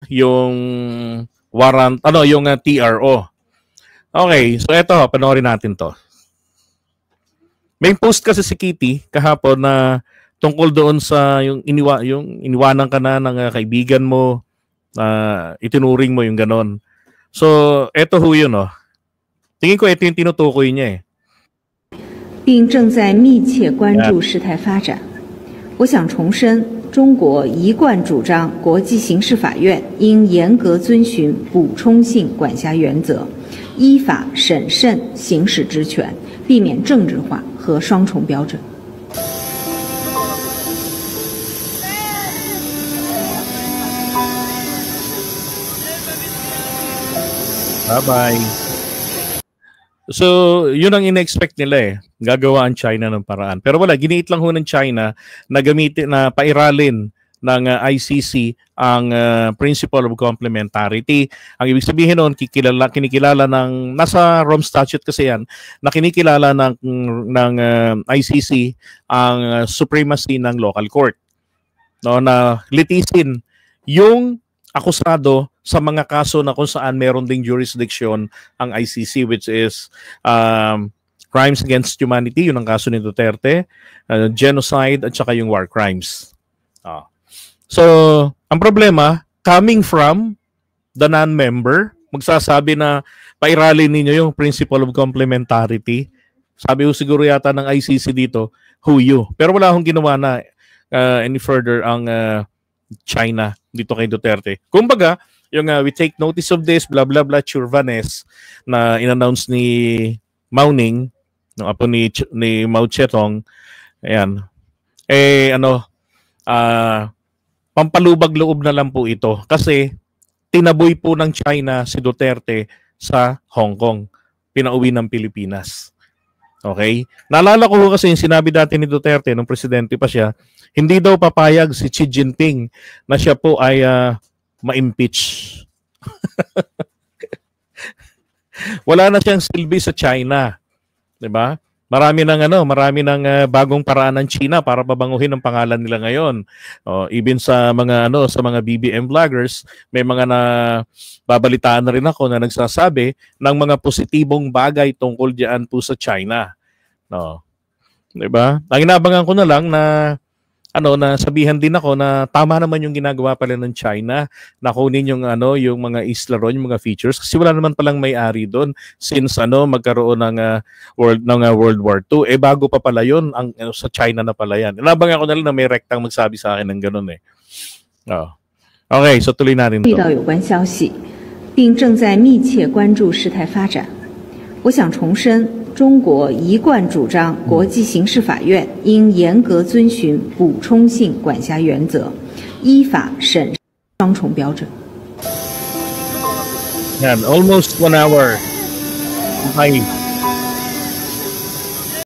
yung warrant, yung TRO. Okay, so eto, panoorin natin to. May post kasi si Kitty kahapon na tungkol doon sa yung iniwanan ka na ng kaibigan mo, itinuring mo yung ganon. So, eto ho yun, tingin ko ito yung tinutukoy niya eh. 并正在密切关注事态发展。我想重申，中国一贯主张国际刑事法院应严格遵循补充性管辖原则，依法审慎行使职权，避免政治化和双重标准。Bye-bye. So, yun ang in-expect nila eh. Gagawa ang China ng paraan. Pero wala, giniit lang ho ng China na gamitin, na pairalin ng ICC ang principle of complementarity. Ang ibig sabihin noon, kinikilala ng, nasa Rome Statute kasi yan, na kinikilala ng ICC ang supremacy ng local court. No, na litisin yung akusado sa mga kaso na kung saan meron ding jurisdiction ang ICC, which is crimes against humanity, yun ang kaso ni Duterte, genocide, at saka yung war crimes. So, ang problema, coming from the non-member, magsasabi na pairalin ninyo yung principle of complementarity. Sabi ko siguro yata ng ICC dito, who you? Pero wala akong ginawa na any further ang China dito kay Duterte. Kumbaga, yung we take notice of this, blah blah blah, Churvanes, na in-announce ni Mao Ning, ng apo ni Mao Zedong, ayan, pampalubag loob na lang po ito kasi tinaboy po ng China si Duterte sa Hong Kong, pinauwi ng Pilipinas. Okay? Naalala ko kasi yung sinabi dati ni Duterte nung presidente pa siya, hindi daw papayag si Xi Jinping na siya po ay ma-impeach. Wala na siyang silbi sa China. 'Di ba? Marami ng bagong paraan ng China para pabanguhin ang pangalan nila ngayon. Even sa mga BBM vloggers, may mga babalitaan na rin ako na nagsasabi ng mga positibong bagay tungkol diyan po sa China. No. 'Di ba? Ang inabangan ko na lang na sabihan din ako na tama naman yung ginagawa pala ng China na kunin yung mga isla ron, yung mga features kasi wala naman palang may-ari doon since magkaroon ng World War II. Bago pa pala yun, sa China na pala yan. Inabangan ko na lang na may rektang magsabi sa akin ng ganun eh. Okay, so tuloy natin to. 遇到有关消息，并正在密切关注事态发展。我想重申，中国一贯主张国际刑事法院应严格遵循补充性管辖原则，依法审双重标准。Yan, almost 1 hour. Bye.